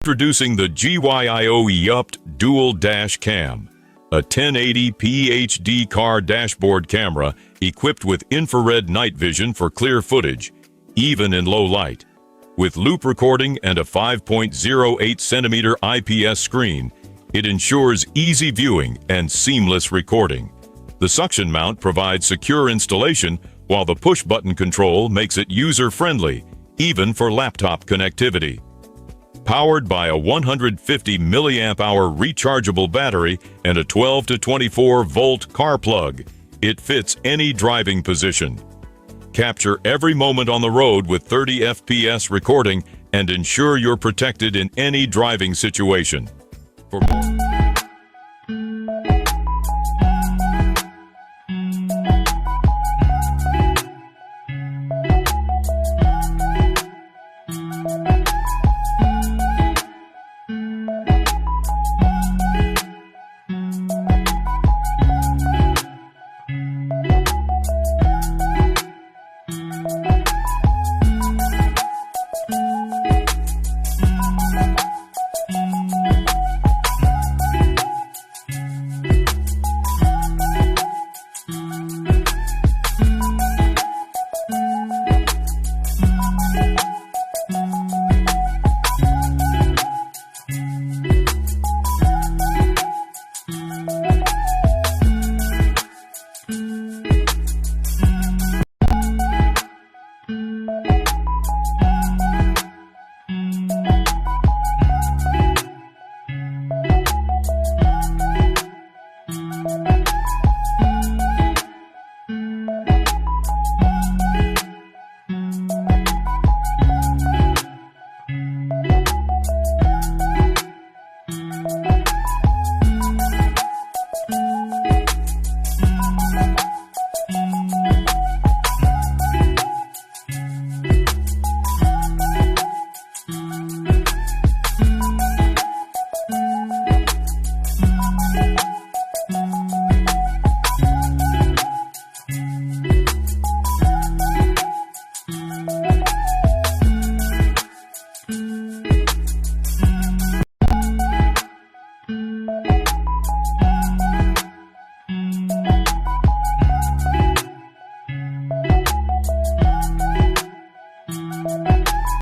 Introducing the GYIOEUPT Dual Dash Cam, a 1080p HD car dashboard camera equipped with infrared night vision for clear footage, even in low light. With loop recording and a 5.08 centimeter IPS screen, it ensures easy viewing and seamless recording. The suction mount provides secure installation, while the push-button control makes it user-friendly, even for laptop connectivity. Powered by a 150 milliamp-hour rechargeable battery and a 12 to 24-volt car plug, it fits any driving position. Capture every moment on the road with 30 FPS recording and ensure you're protected in any driving situation. For more